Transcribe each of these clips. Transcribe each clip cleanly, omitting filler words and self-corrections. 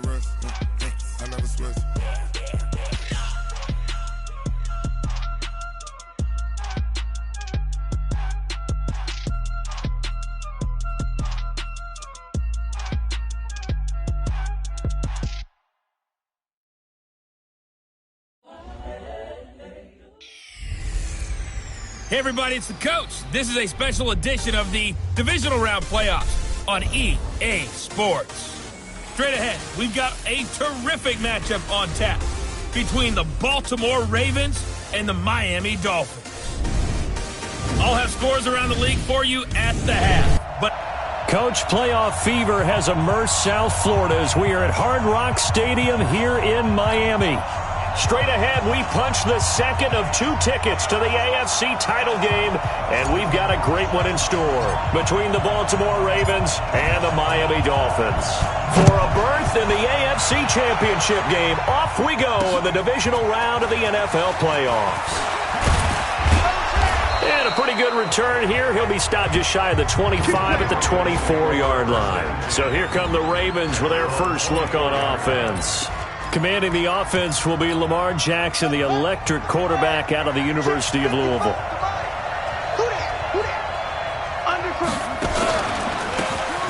rest. I never switch. Hey everybody, it's the coach. This is a special edition of the Divisional Round Playoffs on EA Sports. Straight ahead, we've got a terrific matchup on tap between the Baltimore Ravens and the Miami Dolphins. I'll have scores around the league for you at the half. But Coach, playoff fever has immersed South Florida as we are at Hard Rock Stadium here in Miami. Straight ahead, we punch the second of 2 tickets to the AFC title game, and we've got a great one in store between the Baltimore Ravens and the Miami Dolphins. For a berth in the AFC Championship game, off we go in the divisional round of the NFL playoffs. And a pretty good return here. He'll be stopped just shy of the 25 at the 24-yard line. So here come the Ravens with their first look on offense. Commanding the offense will be Lamar Jackson, the electric quarterback out of the University of Louisville.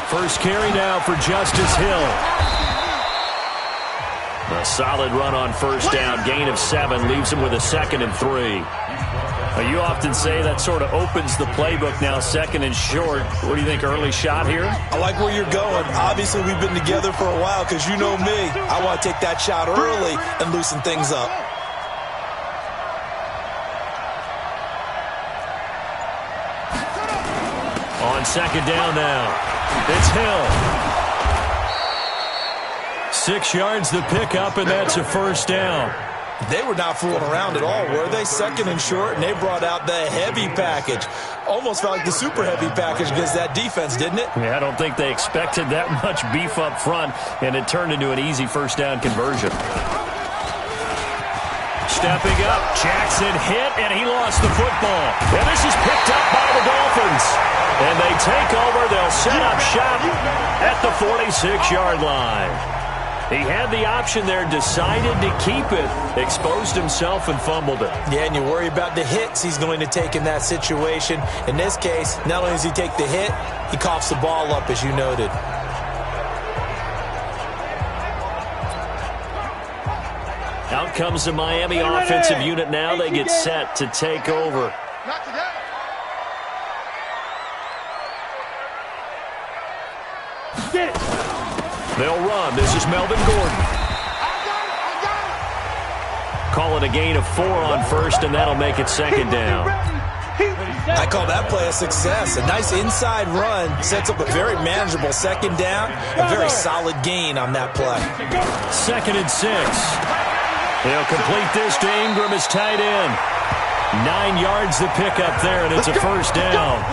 First carry now for Justice Hill. A solid run on first down, gain of 7, leaves him with a 2nd and 3. You often say that sort of opens the playbook now, 2nd and short. What do you think, early shot here? I like where you're going. Obviously, we've been together for a while because you know me. I want to take that shot early and loosen things up. On 2nd down now, it's Hill. 6 yards the pickup, and that's a first down. They were not fooling around at all, were they? 2nd and short, and they brought out the heavy package. Almost felt like the super heavy package against that defense, didn't it? Yeah, I don't think they expected that much beef up front, and it turned into an easy first down conversion. Stepping up, Jackson hit, and he lost the football. And this is picked up by the Dolphins. And they take over. They'll set up shop at the 46-yard line. He had the option there, decided to keep it, exposed himself and fumbled it. Yeah, and you worry about the hits he's going to take in that situation. In this case, not only does he take the hit, he coughs the ball up, as you noted. Out comes the Miami offensive unit now. They get set to take over. Not today. Get it. They'll run. This is Melvin Gordon. Call it a gain of 4 on first, and that'll make it 2nd down. I call that play a success. A nice inside run sets up a very manageable 2nd down. A very solid gain on that play. 2nd and 6. He'll complete this to Ingram as tight end. 9 yards the pickup there, and it's a first down.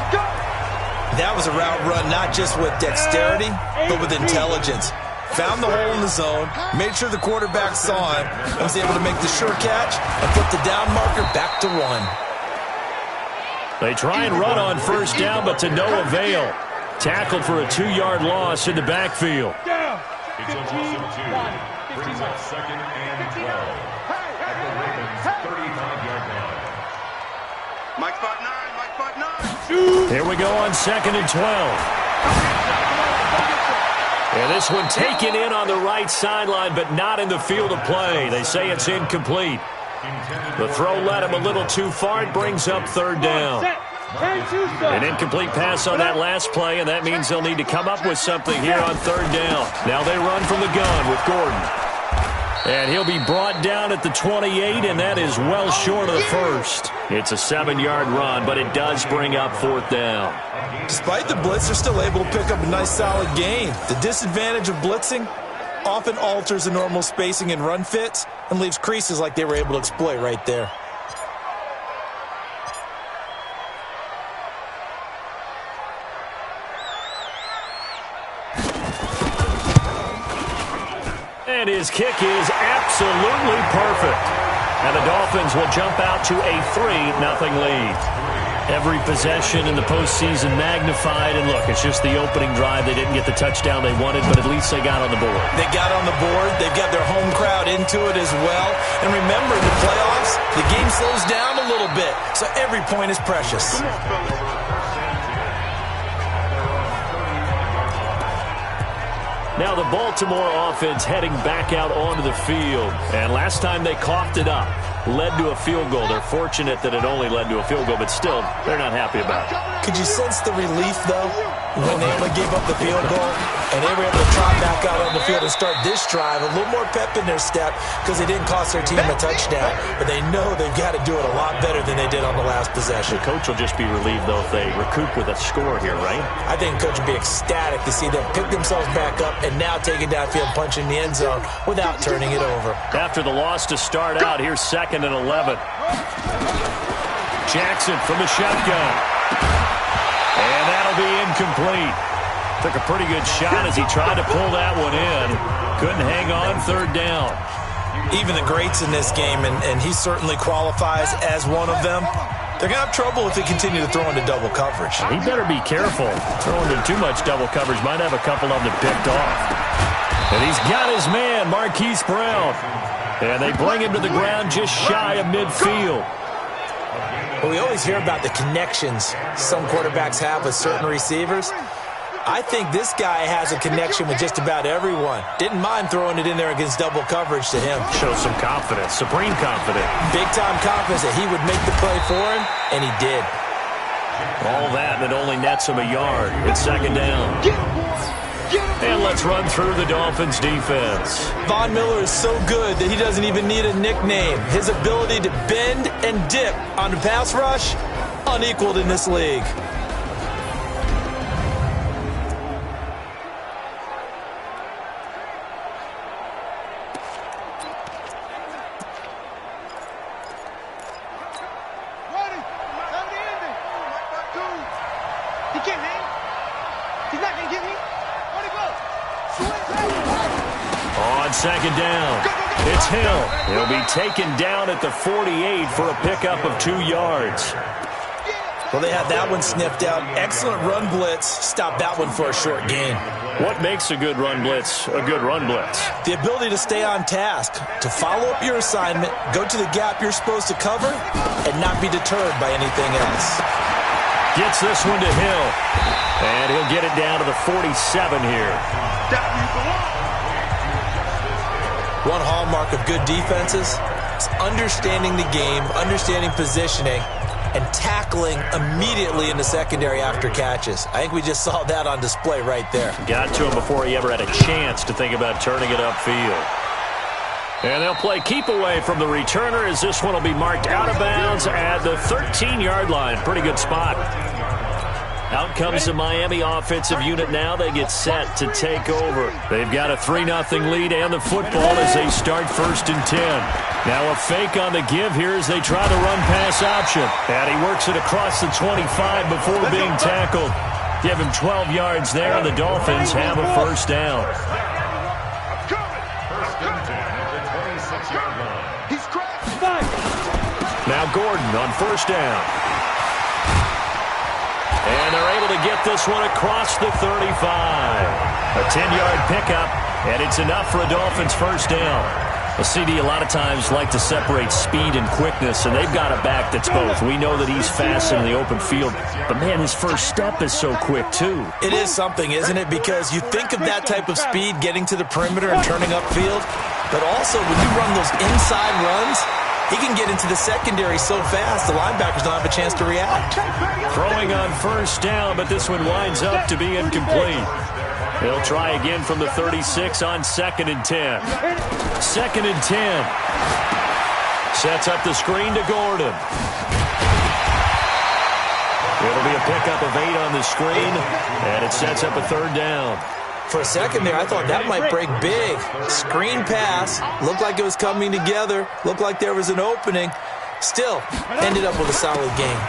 That was a route run not just with dexterity, but with intelligence. Found the hole in the zone, made sure the quarterback saw him, and was able to make the sure catch and put the down marker back to 1. They try and run on first down, but to no avail. Tackled for a 2-yard loss in the backfield. It's a loss of 2. Brings up 2nd and 12 at the Ravens' 35-yard line. Mike 5'9", Mike 5'9". Here we go on 2nd and 12. And this one taken in on the right sideline, but not in the field of play. They say it's incomplete. The throw led him a little too far. It brings up 3rd down. An incomplete pass on that last play, and that means they'll need to come up with something here on 3rd down. Now they run from the gun with Gordon. And he'll be brought down at the 28, and that is well short of the first. It's a 7-yard run, but it does bring up 4th down. Despite the blitz, they're still able to pick up a nice solid gain. The disadvantage of blitzing often alters the normal spacing and run fits and leaves creases like they were able to exploit right there. And his kick is absolutely perfect. And the Dolphins will jump out to a 3-0 lead. Every possession in the postseason magnified, and look, it's just the opening drive. They didn't get the touchdown they wanted, but at least they got on the board. They got on the board. They've got their home crowd into it as well. And remember, in the playoffs, the game slows down a little bit, so every point is precious. Now the Baltimore offense heading back out onto the field. And last time they coughed it up, led to a field goal. They're fortunate that it only led to a field goal, but still, they're not happy about it. Could you sense the relief, though, when they only gave up the field goal and they were able to trot back out on the field and start this drive? A little more pep in their step because they didn't cost their team a touchdown, but they know they've got to do it a lot better than they did on the last possession. The coach will just be relieved, though, if they recoup with a score here, right? I think the coach will be ecstatic to see them pick themselves back up and now take it downfield, punch in the end zone without turning it over. After the loss to start out, here's 2nd and 11. Jackson from the shotgun. And that'll be incomplete. Took a pretty good shot as he tried to pull that one in. Couldn't hang on 3rd down. Even the greats in this game, and he certainly qualifies as one of them, they're going to have trouble if they continue to throw into double coverage. He better be careful. Throwing into too much double coverage might have a couple of them picked off. And he's got his man, Marquise Brown. And they bring him to the ground just shy of midfield. Well, we always hear about the connections some quarterbacks have with certain receivers. I think this guy has a connection with just about everyone. Didn't mind throwing it in there against double coverage to him. Shows some confidence, supreme confidence. Big-time confidence that he would make the play for him, and he did. All that, and it only nets him a yard. It's 2nd down. And let's run through the Dolphins' defense. Von Miller is so good that he doesn't even need a nickname. His ability to bend and dip on the pass rush, unequaled in this league. On 2nd down, it's Hill. He'll be taken down at the 48 for a pickup of 2 yards. Well, they had that one sniffed out. Excellent run blitz. Stop that one for a short gain. What makes a good run blitz a good run blitz? The ability to stay on task, to follow up your assignment, go to the gap you're supposed to cover, and not be deterred by anything else. Gets this one to Hill. And he'll get it down to the 47 here. One hallmark of good defenses is understanding the game, understanding positioning, and tackling immediately in the secondary after catches. I think we just saw that on display right there. Got to him before he ever had a chance to think about turning it upfield. And they'll play keep away from the returner as this one will be marked out of bounds at the 13-yard line. Pretty good spot. Out comes the Miami offensive unit now. They get set to take over. They've got a 3-0 lead and the football as they start 1st and 10. Now a fake on the give here as they try the run-pass option. And he works it across the 25 before being tackled. Give him 12 yards there, and the Dolphins have a 1st down. 1st and 10 at the 26-yard line. Now Gordon on 1st down. And they're able to get this one across the 35. A 10-yard pickup, and it's enough for a Dolphins 1st down. Well, CD, a lot of times like to separate speed and quickness, and they've got a back that's both. We know that he's fast in the open field, but, man, his first step is so quick, too. It is something, isn't it? Because you think of that type of speed getting to the perimeter and turning upfield, but also when you run those inside runs, he can get into the secondary so fast, the linebackers don't have a chance to react. Throwing on 1st down, but this one winds up to be incomplete. They'll try again from the 36 on 2nd and 10. 2nd and 10. Sets up the screen to Gordon. It'll be a pickup of 8 on the screen, and it sets up a 3rd down. For a second there, I thought that might break big. Screen pass. Looked like it was coming together. Looked like there was an opening. Still, ended up with a solid game.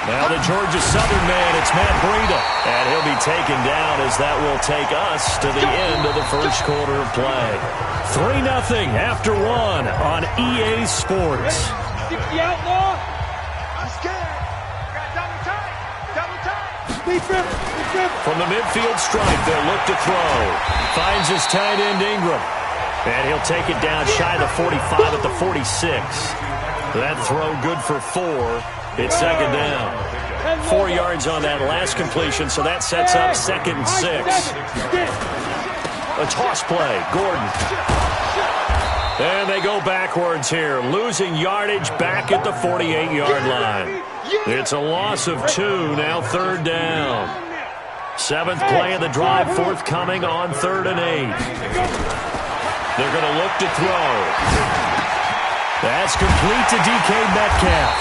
Now the Georgia Southern man, it's Matt Breida. And he'll be taken down as that will take us to the end of the 1st quarter of play. 3-0 after 1 on EA Sports. I'm scared. Got double time. From the midfield stripe, they'll look to throw. Finds his tight end, Ingram. And he'll take it down shy of the 45 at the 46. That throw good for 4. It's second down. 4 yards on that last completion, so that sets up 2nd and 6. A toss play, Gordon. And they go backwards here, losing yardage back at the 48-yard line. It's a loss of 2, now 3rd down. 7th play of the drive, forthcoming on 3rd and 8. They're going to look to throw. That's complete to DK Metcalf.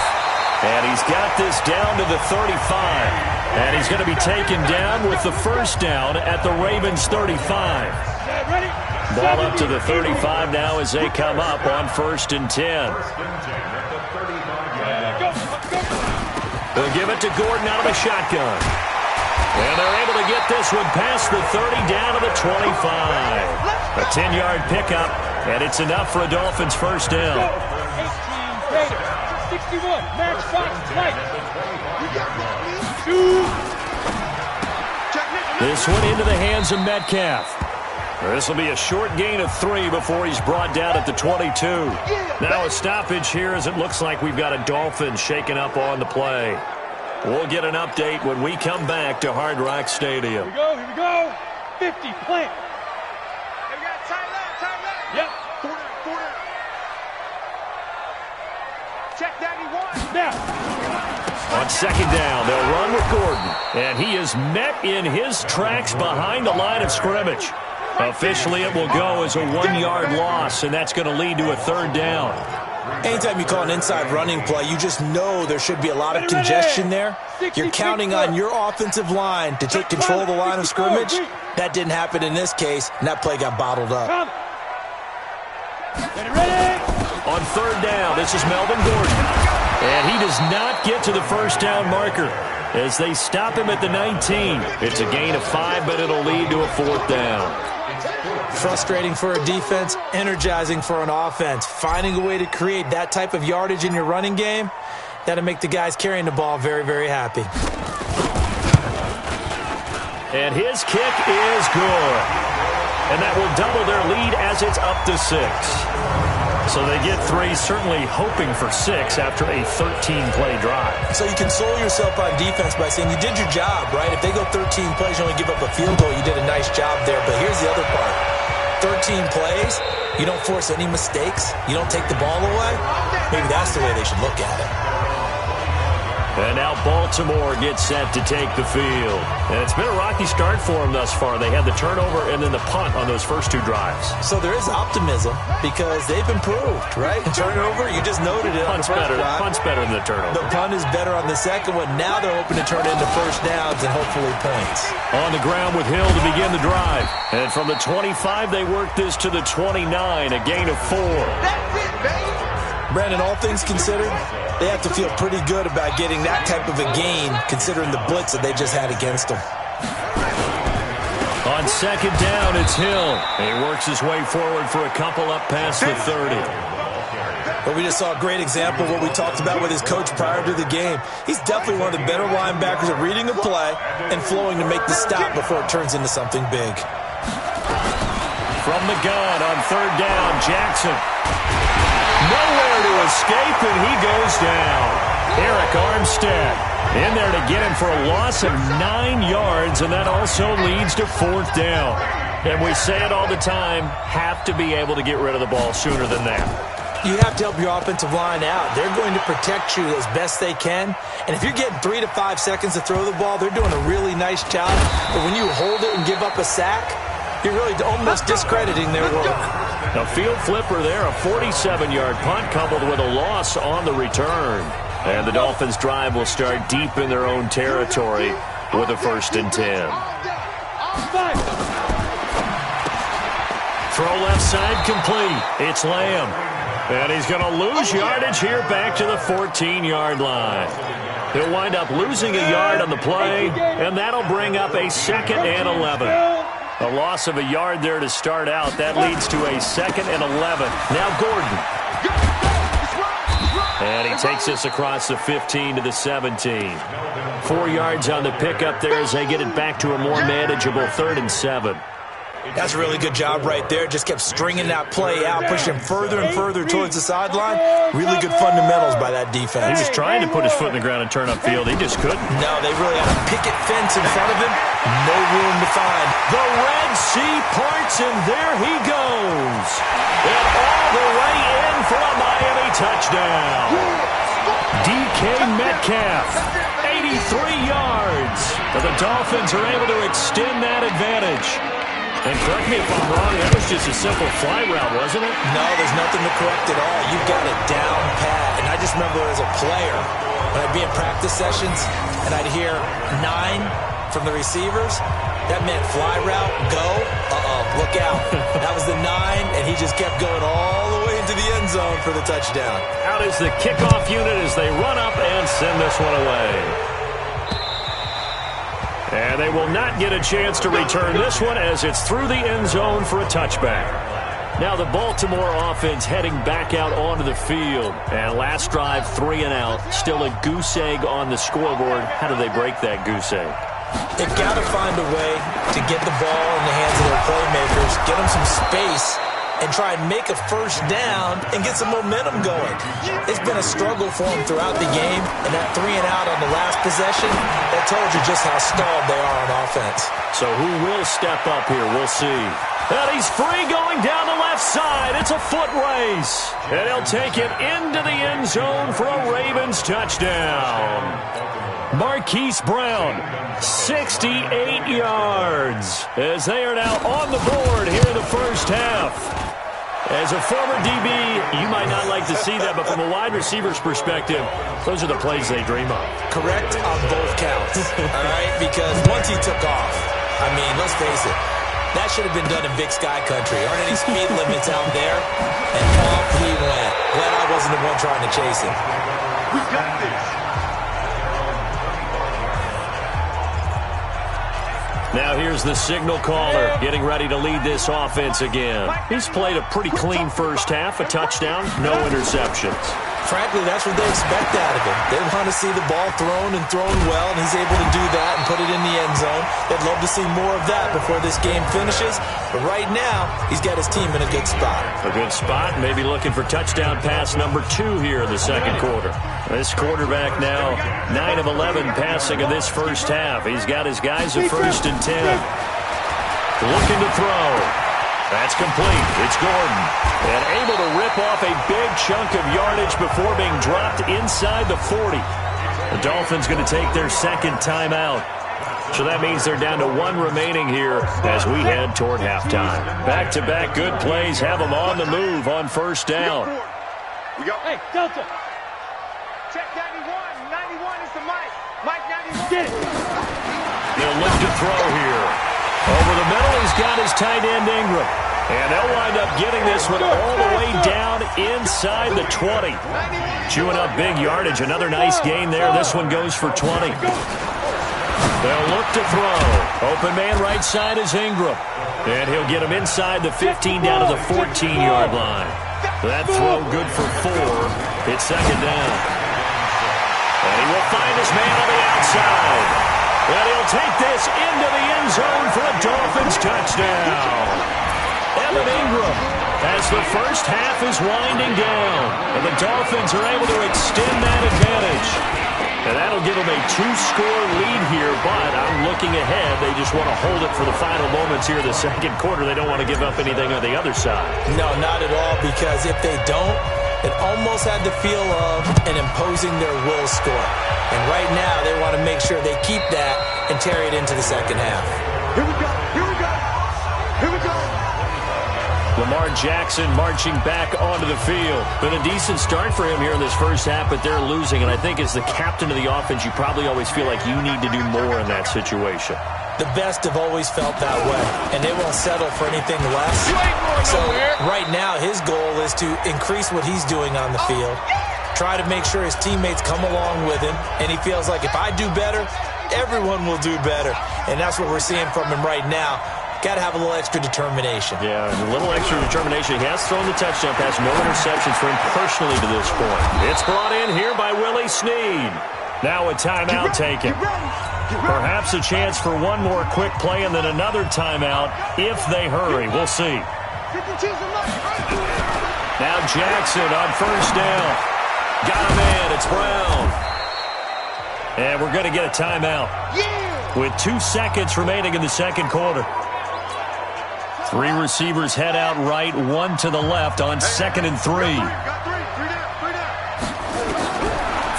And he's got this down to the 35. And he's going to be taken down with the first down at the Ravens' 35. Ball up to the 35 now as they come up on 1st and 10. They'll give it to Gordon out of a shotgun. And they're able to get this one past the 30 down to the 25. A 10-yard pickup, and it's enough for a Dolphins first down. 61, match box, light. This one into the hands of Metcalf. This will be a short gain of 3 before he's brought down at the 22. Now a stoppage here as it looks like we've got a Dolphin shaken up on the play. We'll get an update when we come back to Hard Rock Stadium. Here we go. 50, plant. Yep. Check 91. Now. On 2nd down, they'll run with Gordon. And he is met in his tracks behind the line of scrimmage. Officially, it will go as a 1-yard loss, and that's going to lead to a 3rd down. Anytime you call an inside running play, you just know there should be a lot of congestion there. You're counting on your offensive line to take control of the line of scrimmage. That didn't happen in this case, and that play got bottled up. On 3rd down, this is Melvin Gordon. And he does not get to the first down marker as they stop him at the 19. It's a gain of 5, but it'll lead to a 4th down. Frustrating for a defense, energizing for an offense. Finding a way to create that type of yardage in your running game, that'll make the guys carrying the ball very, very happy. And his kick is good. And that will double their lead as it's up to 6. So they get 3, certainly hoping for 6 after a 13-play drive. So you console yourself on defense by saying you did your job, right? If they go 13 plays, you only give up a field goal, you did a nice job there. But here's the other part. 13 plays, you don't force any mistakes, you don't take the ball away. Maybe that's the way they should look at it. And now Baltimore gets set to take the field. And it's been a rocky start for them thus far. They had the turnover and then the punt on those first 2 drives. So there is optimism because they've improved, right? Turnover, you just noted it. Punt's better than the turnover. The punt is better on the second one. Now they're hoping to turn into first downs and hopefully points. On the ground with Hill to begin the drive. And from the 25, they work this to the 29, a gain of 4. That's it, baby. Brandon, all things considered, they have to feel pretty good about getting that type of a gain considering the blitz that they just had against them. On 2nd down, it's Hill. He works his way forward for a couple up past the 30. But we just saw a great example of what we talked about with his coach prior to the game. He's definitely one of the better linebackers at reading a play and flowing to make the stop before it turns into something big. From the gun on 3rd down, Jackson. Nowhere to escape, and he goes down. Eric Armstead in there to get him for a loss of 9 yards, and that also leads to 4th down. And we say it all the time, have to be able to get rid of the ball sooner than that. You have to help your offensive line out. They're going to protect you as best they can. And if you're getting 3 to 5 seconds to throw the ball, they're doing a really nice job. But when you hold it and give up a sack, you're really almost discrediting their work. A field flipper there, a 47-yard punt coupled with a loss on the return. And the Dolphins' drive will start deep in their own territory with a 1st and 10. Throw left side complete. It's Lamb. And he's going to lose yardage here back to the 14-yard line. He'll wind up losing a yard on the play, and that'll bring up a 2nd and 11. A loss of a yard there to start out. That leads to a 2nd and 11. Now Gordon. And he takes us across the 15 to the 17. 4 yards on the pickup there as they get it back to a more manageable 3rd and 7. That's a really good job right there. Just kept stringing that play out, pushing further and further towards the sideline. Really good fundamentals by that defense. He was trying to put his foot in the ground and turn upfield. He just couldn't. No, they really had a picket fence in front of him. No room to find. The Red Sea parts, and there he goes. And all the way in for a Miami touchdown. DK Metcalf, 83 yards. But the Dolphins are able to extend that advantage. And correct me if I'm wrong, that was just a simple fly route, wasn't it? No, there's nothing to correct at all. You've got it down pat. And I just remember as a player, when I'd be in practice sessions and I'd hear 9 from the receivers, that meant fly route, go, look out. That was the 9, and he just kept going all the way into the end zone for the touchdown. Out is the kickoff unit as they run up and send this one away. And they will not get a chance to return this one as it's through the end zone for a touchback. Now the Baltimore offense heading back out onto the field. And last drive, 3 and out. Still a goose egg on the scoreboard. How do they break that goose egg? They've got to find a way to get the ball in the hands of their playmakers, get them some space, and try and make a first down and get some momentum going. It's been a struggle for them throughout the game, and that 3 and out on the last possession, that told you just how stalled they are on offense. So who will step up here? We'll see. And he's free going down the left side. It's a foot race. And he'll take it into the end zone for a Ravens touchdown. Marquise Brown, 68 yards, as they are now on the board here in the first half. As a former DB, you might not like to see that, but from a wide receiver's perspective, those are the plays they dream of. Correct on both counts, all right? Because once he took off, I mean, let's face it, that should have been done in Big Sky Country. Aren't any speed limits out there? And off he went. Glad I wasn't the one trying to chase him. We got this. Now here's the signal caller getting ready to lead this offense again. He's played a pretty clean first half, a touchdown, no interceptions. Frankly, that's what they expect out of him. They want to see the ball thrown and thrown well, and he's able to do that and put it in the end zone. They'd love to see more of that before this game finishes. But right now, he's got his team in a good spot. A good spot, maybe looking for touchdown pass number 2 here in the second quarter. This quarterback now 9 of 11 passing in this first half. He's got his guys at 1st and 10. Looking to throw. That's complete. It's Gordon. And able to rip off a big chunk of yardage before being dropped inside the 40. The Dolphins going to take their second timeout. So that means they're down to 1 remaining here as we head toward halftime. Back-to-back good plays have them on the move on first down. We go. Hey, Delta. Check 91. 91 is the mic. Mike 91. Get it. He'll look to throw here. Over the middle, he's got his tight end Ingram. And they'll wind up getting this one all the way down inside the 20. Chewing up big yardage. Another nice gain there. This one goes for 20. They'll look to throw. Open man right side is Ingram. And he'll get him inside the 15 down to the 14-yard line. That throw good for 4. It's second down. And he will find his man on the outside. And he'll take this into the end zone for a Dolphins touchdown. Evan Ingram, as the first half is winding down, and the Dolphins are able to extend that advantage. And that'll give them a 2-score lead here, but I'm looking ahead. They just want to hold it for the final moments here in the second quarter. They don't want to give up anything on the other side. No, not at all, because if they don't, it almost had the feel of an imposing their will score. And right now, they want to make sure they keep that and carry it into the second half. Here we go. Here we go. Here we go. Lamar Jackson marching back onto the field. Been a decent start for him here in this first half, but they're losing. And I think as the captain of the offense, you probably always feel like you need to do more in that situation. The best have always felt that way, and they won't settle for anything less. So right now, his goal is to increase what he's doing on the field, try to make sure his teammates come along with him, and he feels like if I do better, everyone will do better. And that's what we're seeing from him right now. got to have a little extra determination. Yeah, a little extra determination. He has thrown the touchdown pass. No interceptions for him personally to this point. It's brought in here by Willie Snead. Now a timeout taken. Perhaps a chance for one more quick play and then another timeout if they hurry. We'll see. Now Jackson on first down. Got a man. It's Brown. And we're going to get a timeout with 2 seconds remaining in the second quarter. 3 receivers head out right, 1 to the left on 2nd and 3.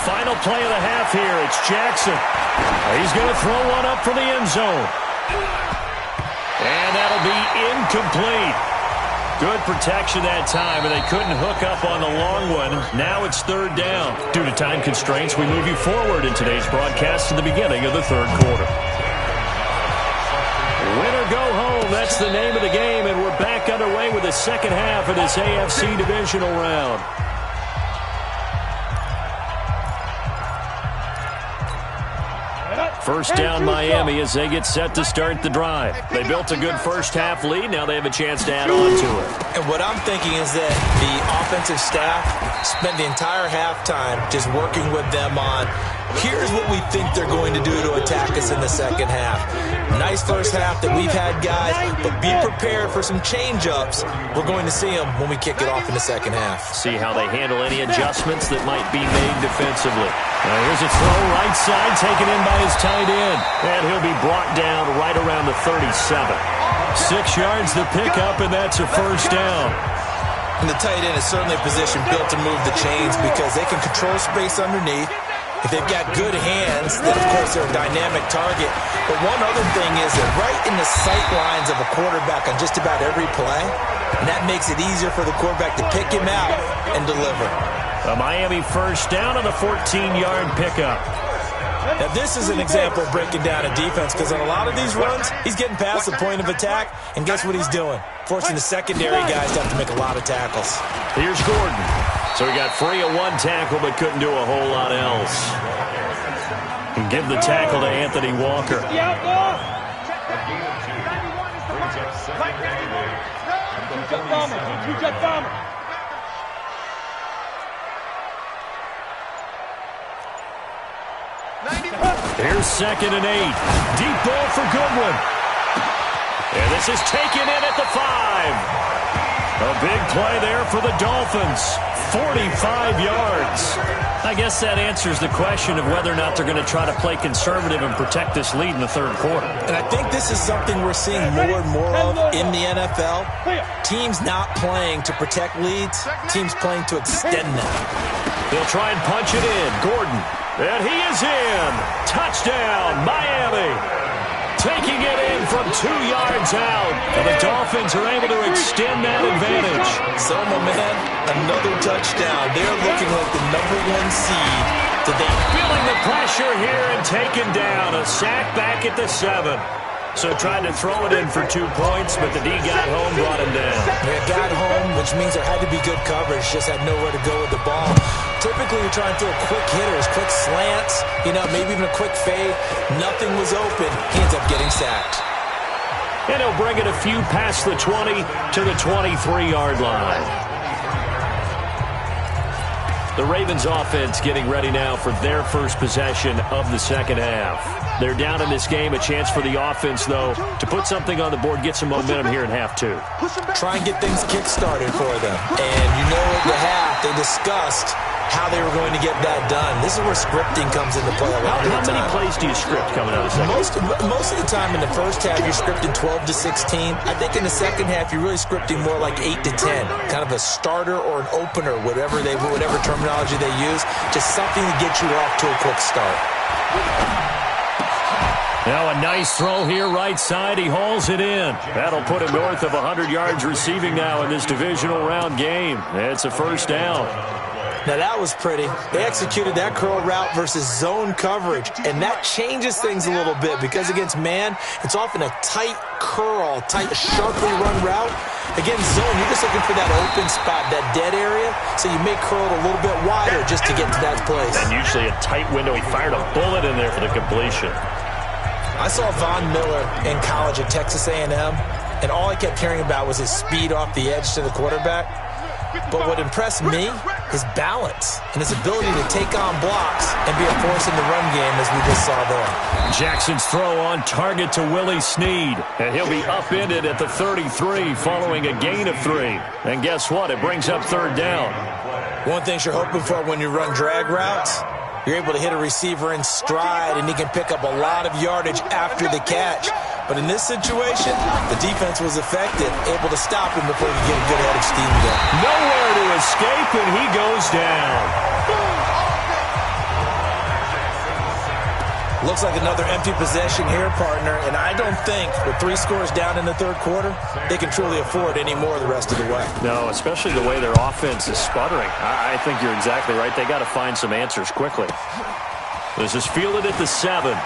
Final play of the half here. It's Jackson. He's going to throw one up for the end zone. And that'll be incomplete. Good protection that time, and they couldn't hook up on the long one. Now it's 3rd down. Due to time constraints, we move you forward in today's broadcast to the beginning of the 3rd quarter. Win or go home, that's the name of the game, and we're back underway with the second half of this AFC divisional round. First down Miami as they get set to start the drive. They built a good first-half lead. Now they have a chance to add on to it. And what I'm thinking is that the offensive staff spent the entire halftime just working with them on, here's what we think they're going to do to attack us in the second half. Nice first half that we've had, guys, but be prepared for some change-ups. We're going to see them when we kick it off in the second half. See how they handle any adjustmts that might be made defensively. Here's a throw right side taken in by his tight end. And he'll be brought down right around the 37. 6 yards to pick up, and that's a first down. And the tight end is certainly a position built to move the chains because they can control space underneath. If they've got good hands, then of course they're a dynamic target. But one other thing is they're right in the sight lines of a quarterback on just about every play. And that makes it easier for the quarterback to pick him out and deliver. A Miami first down on the 14-yard pickup. Now this is an example of breaking down a defense because on a lot of these runs, he's getting past the point of attack. And guess what he's doing? Forcing the secondary guys to have to make a lot of tackles. Here's Gordon. So he got free of 1 tackle but couldn't do a whole lot else. And give the tackle to Anthony Walker. Two-jet bomber. Here's 2nd and 8. Deep ball for Goodwin. And this is taken in at the 5. A big play there for the Dolphins. 45 yards. I guess that answers the question of whether or not they're going to try to play conservative and protect this lead in the 3rd quarter. And I think this is something we're seeing more and more of in the NFL. Teams not playing to protect leads, teams playing to extend them. They'll try and punch it in. Gordon. And he is in. Touchdown, Miami. Taking it in from 2 yards out. And the Dolphins are able to extend that advantage. So, my man, another touchdown. They're looking like the #1 seed today. Feeling the pressure here and taken down. A sack back at the 7. So tried to throw it in for 2 points, but the D got home, brought him down. They got home, which means there had to be good coverage. Just had nowhere to go with the ball. Typically, you're trying to throw quick hitters, quick slants, maybe even a quick fade. Nothing was open. He ends up getting sacked. And he'll bring it a few past the 20 to the 23-yard line. The Ravens offense getting ready now for their first possession of the second half. They're down in this game. A chance for the offense, though, to put something on the board, get some momentum here in half 2. Try and get things kick-started for them. And at the half, they discussed how they were going to get that done. This is where scripting comes into play a lot of the time. How many plays do you script coming out of the second? Most of the time in the first half, you're scripting 12 to 16. I think in the second half, you're really scripting more like 8 to 10. Kind of a starter or an opener, whatever terminology they use. Just something to get you off to a quick start. Now a nice throw here right side. He hauls it in. That'll put him north of 100 yards receiving now in this divisional round game. It's a first down. Now that was pretty. They executed that curl route versus zone coverage, and that changes things a little bit because against man, it's often a tight curl, sharply run route. Against zone, you're just looking for that open spot, that dead area, so you may curl it a little bit wider just to get to that place. And usually a tight window. He fired a bullet in there for the completion. I saw Von Miller in college at Texas A&M, and all I kept hearing about was his speed off the edge to the quarterback. But what impressed me, his balance and his ability to take on blocks and be a force in the run game, as we just saw there. Jackson's throw on target to Willie Snead, and he'll be upended at the 33 following a gain of 3. And guess what? It brings up third down. One thing you're hoping for when you run drag routes, you're able to hit a receiver in stride, and he can pick up a lot of yardage after the catch. But in this situation, the defense was effective, able to stop him before he could get a good head of steam going. Nowhere to escape, and he goes down. Looks like another empty possession here, partner, and I don't think with 3 scores down in the third quarter, they can truly afford any more the rest of the way. No, especially the way their offense is sputtering. I think you're exactly right. They got to find some answers quickly. This is fielded at the 7.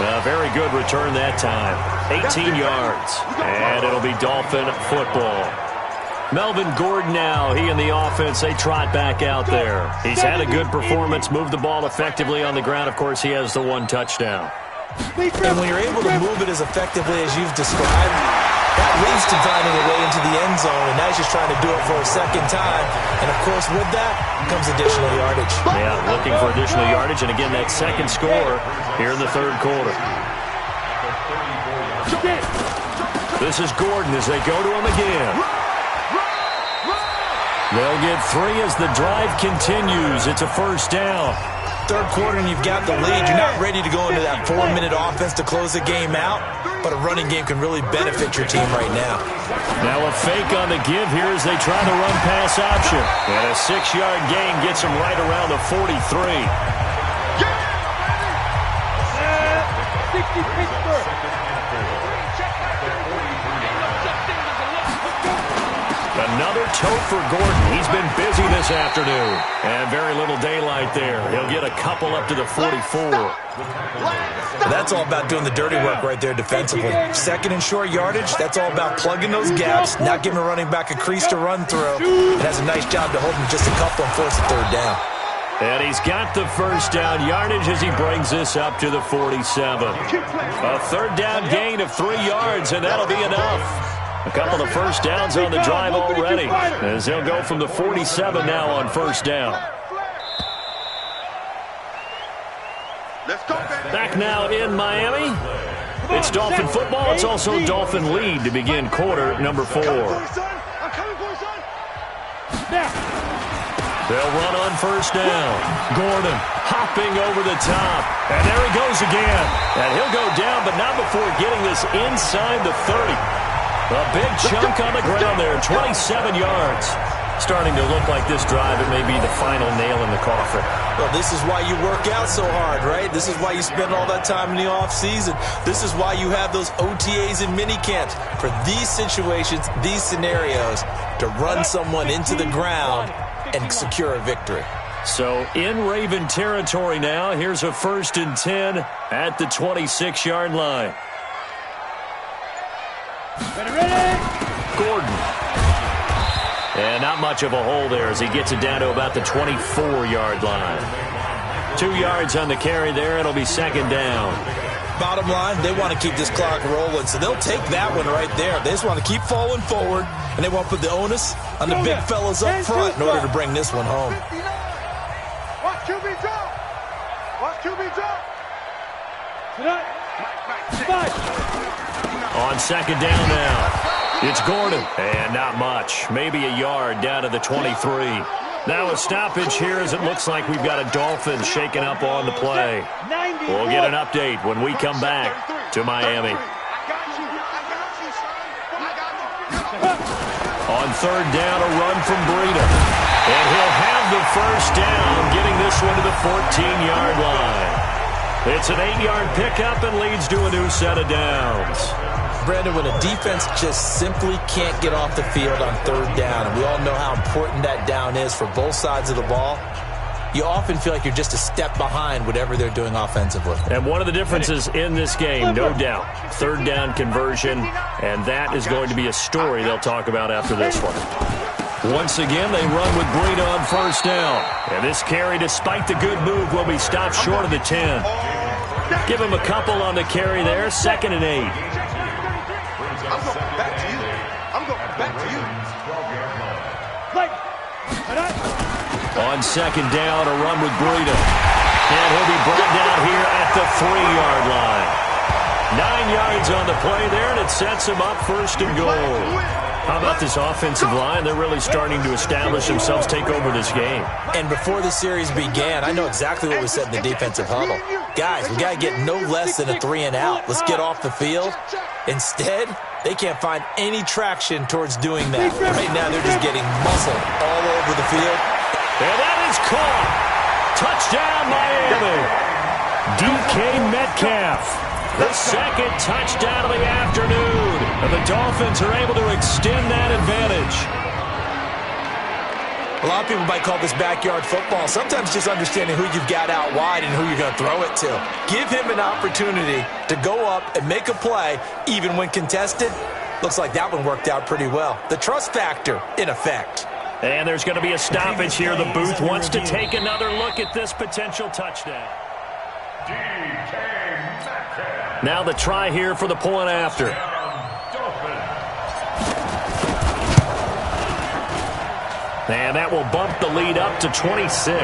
A very good return that time. 18 yards. And it'll be Dolphin football. Melvin Gordon now, he and the offense, they trot back out there. He's had a good performance, moved the ball effectively on the ground. Of course, he has the 1 touchdown. And when you're able to move it as effectively as you've described, that leads to finding a way into the end zone, and now he's just trying to do it for a second time. And, of course, with that comes additional yardage. Yeah, looking for additional yardage, and again, that second score here in the third quarter. This is Gordon as they go to him again. They'll get 3 as the drive continues. It's a first down. Third quarter and you've got the lead. You're not ready to go into that 4-minute offense to close the game out, but a running game can really benefit your team right now. Now a fake on the give here as they try the run-pass option. And a 6-yard gain gets them right around the 43. 60 Pittsburgh. Another tote for Gordon. He's been busy this afternoon. And very little daylight there. He'll get a couple up to the 44. That's all about doing the dirty work right there defensively. Second and short yardage, that's all about plugging those gaps, not giving a running back a crease to run through. It has a nice job to hold him just a couple and force a third down. And he's got the first down yardage as he brings this up to the 47. A third down gain of 3 yards, and that'll be enough. A couple of first downs on the drive already, as they'll go from the 47 now on first down. Back now in Miami. It's Dolphin football. It's also Dolphin lead to begin quarter number 4. They'll run on first down. Gordon hopping over the top. And there he goes again. And he'll go down, but not before getting this inside the 30. A big chunk on the ground there, 27 yards. Starting to look like this drive, it may be the final nail in the coffin. Well, this is why you work out so hard, right? This is why you spend all that time in the offseason. This is why you have those OTAs and mini camps. For these situations, these scenarios, to run someone into the ground and secure a victory. So in Raven territory now, here's a 1st and 10 at the 26-yard line. Gordon. And not much of a hole there as he gets it down to about the 24-yard line. 2 yards on the carry there. It'll be second down. Bottom line, they want to keep this clock rolling, so they'll take that one right there. They just want to keep falling forward, and they want to put the onus on the big fellas up front in order to bring this one home. Watch QB drop. Watch QB drop. On second down now. It's Gordon, and not much. Maybe a yard down to the 23. Now a stoppage here as it looks like we've got a Dolphin shaking up on the play. We'll get an update when we come back to Miami. On third down, a run from Breida. And he'll have the first down, getting this one to the 14-yard line. It's an 8-yard pickup and leads to a new set of downs. Brandon, when a defense just simply can't get off the field on third down, and we all know how important that down is for both sides of the ball, you often feel like you're just a step behind whatever they're doing offensively. And one of the differences in this game, no doubt, third down conversion, and that is going to be a story they'll talk about after this one. Once again, they run with Breida on first down. And this carry, despite the good move, will be stopped short of the 10. Give him a couple on the carry there, 2nd and 8. I'm going back to you. I'm going back to you. On 2nd down, a run with Breida. And he'll be brought down here at the 3-yard line. 9 yards on the play there, and it sets him up 1st and goal. How about this offensive line? They're really starting to establish themselves, take over this game. And before the series began, I know exactly what was said in the defensive huddle. Guys, we got to get no less than a 3-and-out. Let's get off the field. Instead, they can't find any traction towards doing that. Right now, they're just getting muscled all over the field. And that is caught. Touchdown, Miami. DK Metcalf. The 2nd touchdown of the afternoon. And the Dolphins are able to extend that advantage. A lot of people might call this backyard football. Sometimes just understanding who you've got out wide and who you're going to throw it to. Give him an opportunity to go up and make a play, even when contested. Looks like that one worked out pretty well. The trust factor in effect. And there's going to be a stoppage here. The booth wants to take another look at this potential touchdown. Now the try here for the point after. And that will bump the lead up to 26.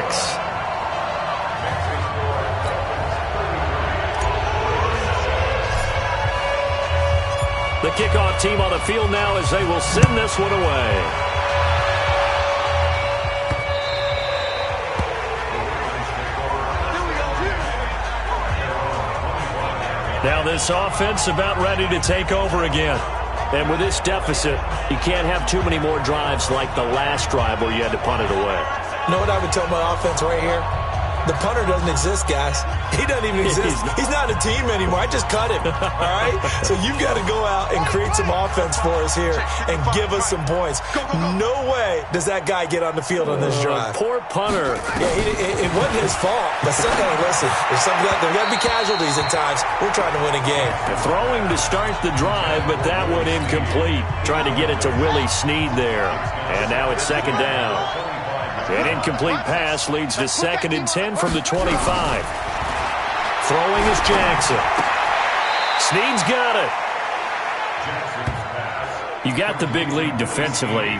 The kickoff team on the field now as they will send this one away. Now this offense about ready to take over again. And with this deficit, you can't have too many more drives like the last drive where you had to punt it away. You know what I would tell my offense right here? The punter doesn't exist, guys. He doesn't even exist. He's not a team anymore. I just cut him, all right? So you've got to go out and create some offense for us here and give us some points. No way does that guy get on the field on this drive. Poor punter. Yeah, it wasn't his fault. But listen, there's got to be casualties at times. We're trying to win a game. Throwing to start the drive, but that one incomplete. Trying to get it to Willie Snead there. And now it's 2nd down. An incomplete pass leads to 2nd and 10 from the 25. Throwing is Jackson. Snead's got it. You got the big lead defensively.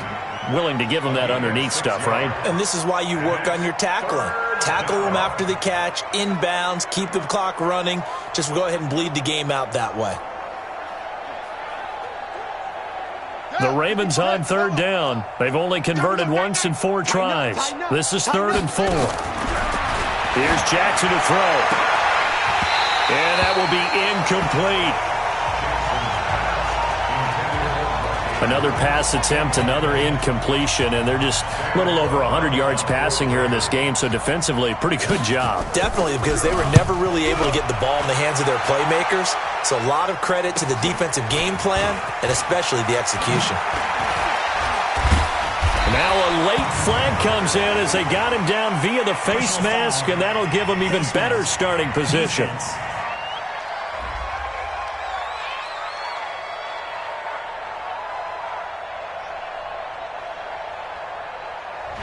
Willing to give them that underneath stuff, right? And this is why you work on your tackling. Tackle them after the catch, inbounds, keep the clock running. Just go ahead and bleed the game out that way. The Ravens on 3rd down. They've only converted once in 4 tries. This is 3rd and 4. Here's Jackson to throw. And that will be incomplete. Another pass attempt, another incompletion, and they're just a little over 100 yards passing here in this game, so defensively, pretty good job. Definitely, because they were never really able to get the ball in the hands of their playmakers, so a lot of credit to the defensive game plan, and especially the execution. Now a late flag comes in as they got him down via the face mask, and that'll give him even better starting position.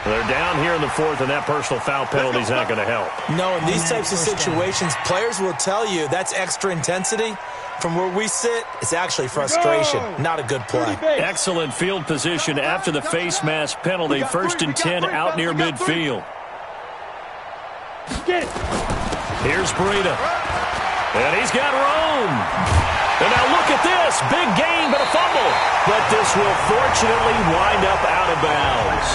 They're down here in the 4th, and that personal foul penalty is not going to help. No, in these types of situations, players will tell you that's extra intensity. From where we sit, it's actually frustration, not a good play. Excellent field position after the face mask penalty. 1st and 10 out near midfield. Here's Breida. And he's got room. And now look at this. Big gain, but a fumble. But this will fortunately wind up out of bounds.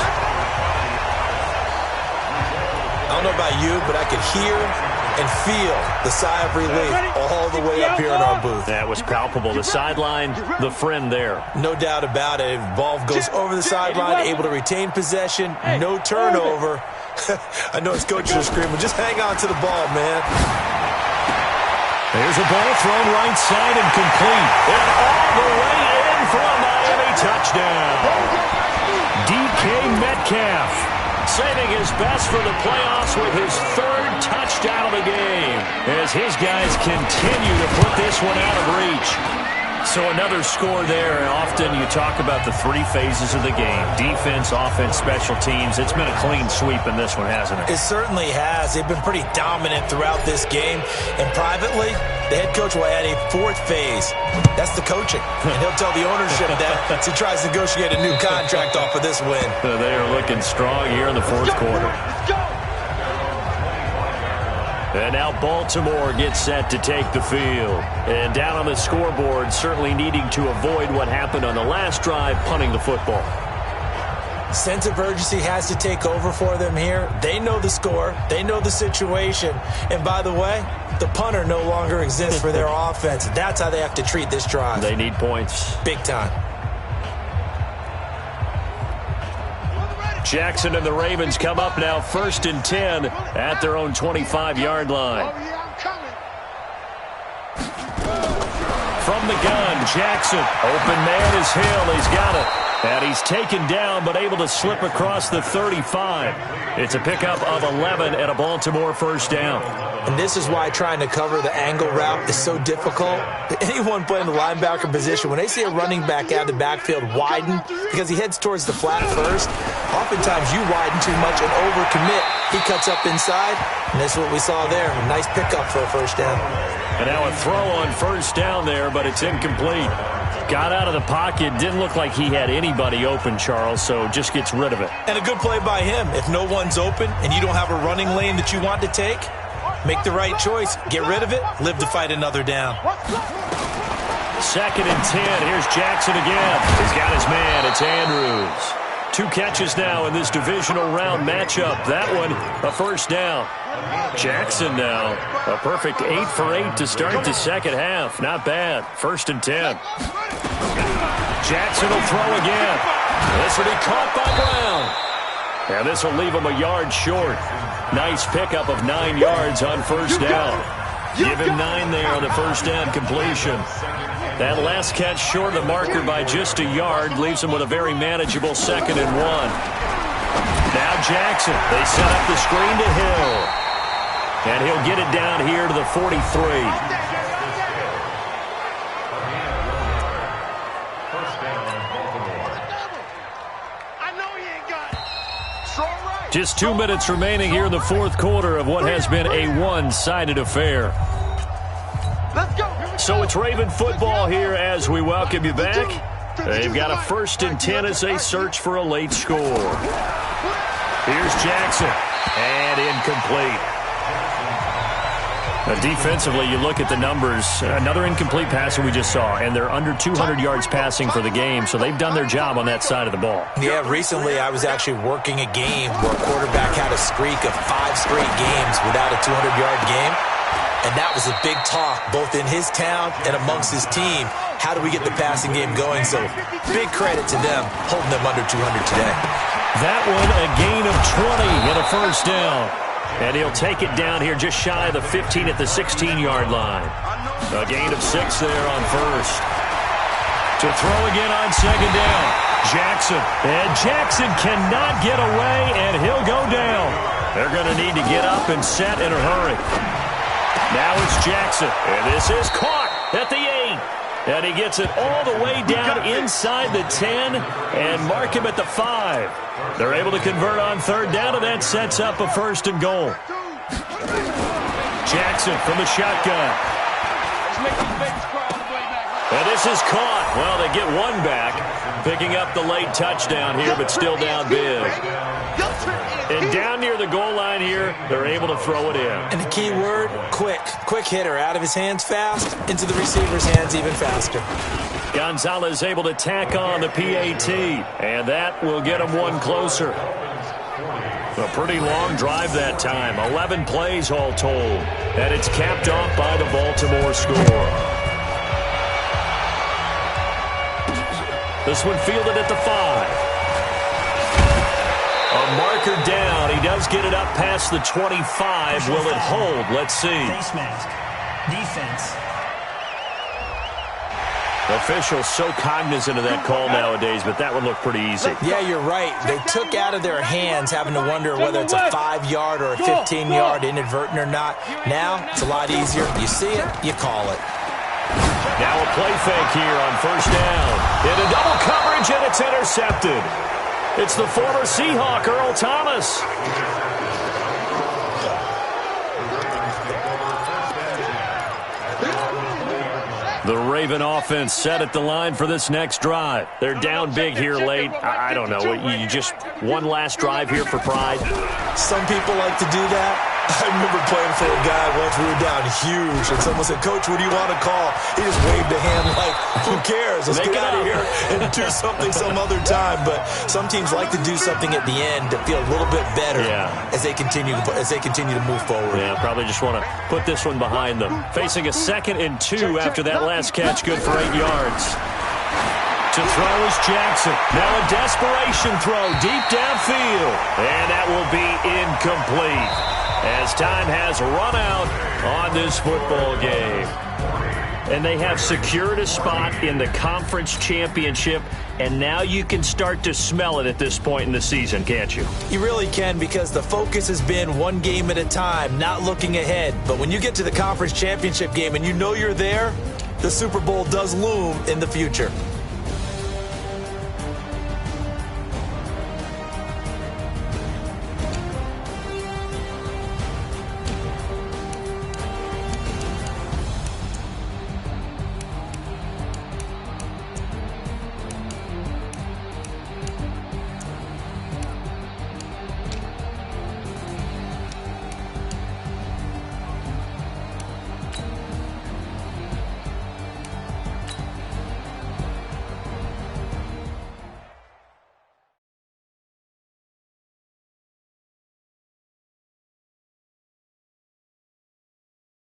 I don't know about you, but I could hear and feel the sigh of relief all the way up here in our booth. That was palpable. The sideline, the friend there. No doubt about it. Ball goes over the sideline, able to retain possession, no turnover. I know his coaches are screaming, just hang on to the ball, man. There's a ball thrown right side and complete. And all the way in for a Miami touchdown. DK Metcalf saving his best for the playoffs with his 3rd touchdown of the game as his guys continue to put this one out of reach. So another score there, and often you talk about the three phases of the game. Defense, offense, special teams. It's been a clean sweep in this one, hasn't it? It certainly has. They've been pretty dominant throughout this game. And privately, the head coach will add a fourth phase. That's the coaching. And he'll tell the ownership that as he tries to negotiate a new contract off of this win. They are looking strong here in the fourth quarter. Let's go! And now Baltimore gets set to take the field. And down on the scoreboard, certainly needing to avoid what happened on the last drive, punting the football. Sense of urgency has to take over for them here. They know the score. They know the situation. And by the way, the punter no longer exists for their offense. That's how they have to treat this drive. They need points. Big time. Jackson and the Ravens come up now 1st and 10 at their own 25-yard line. From the gun, Jackson. Open man is Hill. He's got it. And he's taken down but able to slip across the 35. It's a pickup of 11 and a Baltimore first down. And this is why trying to cover the angle route is so difficult. Anyone playing the linebacker position, when they see a running back out of the backfield widen because he heads towards the flat first, oftentimes you widen too much and overcommit. He cuts up inside, and that's what we saw there. A nice pickup for a first down. And now a throw on first down there, but it's incomplete. Got out of the pocket. Didn't look like he had anybody open, Charles, so just gets rid of it. And a good play by him. If no one's open and you don't have a running lane that you want to take, make the right choice. Get rid of it. Live to fight another down. 2nd and 10. Here's Jackson again. He's got his man. It's Andrews. 2 catches now in this divisional round matchup. That one, a first down. Jackson now, a perfect 8 for 8 to start the second half. Not bad. 1st and 10. Jackson will throw again. This will be caught by Brown. And this will leave him a yard short. Nice pickup of 9 yards on first down. Give him 9 there on the first down completion. That last catch short of the marker by just a yard leaves him with a very manageable 2nd and 1. Now Jackson. They set up the screen to Hill. And he'll get it down here to the 43. Just 2 minutes remaining here in the fourth quarter of what has been a one-sided affair. So it's Raven football here as we welcome you back. They've got a 1st and 10 as they search for a late score. Here's Jackson. And incomplete. Defensively, you look at the numbers. Another incomplete pass that we just saw, and they're under 200 yards passing for the game, so they've done their job on that side of the ball. Yeah, recently I was actually working a game where a quarterback had a streak of 5 straight games without a 200-yard game, and that was a big talk both in his town and amongst his team. How do we get the passing game going? So big credit to them holding them under 200 today. That one, a gain of 20 and a first down. And he'll take it down here just shy of the 15 at the 16-yard line. A gain of 6 there on first. To throw again on second down. Jackson. And Jackson cannot get away, and he'll go down. They're going to need to get up and set in a hurry. Now it's Jackson. And this is caught at the 8. And he gets it all the way down inside the 10 and mark him at the 5. They're able to convert on third down, and that sets up a 1st and goal. Jackson from the shotgun. And this is caught. Well, they get one back, picking up the late touchdown here, but still down big. And down near the goal line here, they're able to throw it in. And the key word, quick. Quick hitter, out of his hands fast, into the receiver's hands even faster. Gonzalez able to tack on the PAT, and that will get him one closer. A pretty long drive that time, 11 plays all told, and it's capped off by the Baltimore score. This one fielded at the 5. A marker down. He does get it up past the 25. Will it hold? Let's see. Face mask. Defense. Officials so cognizant of that call nowadays, but that would look pretty easy. Yeah, you're right. They took out of their hands having to wonder whether it's a 5-yard or a 15-yard inadvertent or not. Now, it's a lot easier. You see it, you call it. Now a play fake here on first down. Into double coverage, and it's intercepted. It's the former Seahawk, Earl Thomas. The Raven offense set at the line for this next drive. They're down big here late. I don't know. You just one last drive here for pride? Some people like to do that. I remember playing for a guy once. We were down huge, and someone said, "Coach, what do you want to call?" He just waved a hand like, "Who cares? Let's get out of here and do something some other time." But some teams like to do something at the end to feel a little bit better as they continue to move forward. Yeah, probably just want to put this one behind them. Facing a 2nd and 2 after that last catch, good for 8 yards. To throw is Jackson. Now a desperation throw deep downfield, and that will be incomplete, as time has run out on this football game. And they have secured a spot in the conference championship, and now you can start to smell it at this point in the season, can't you? You really can, because the focus has been one game at a time, not looking ahead. But when you get to the conference championship game and you know you're there, the Super Bowl does loom in the future.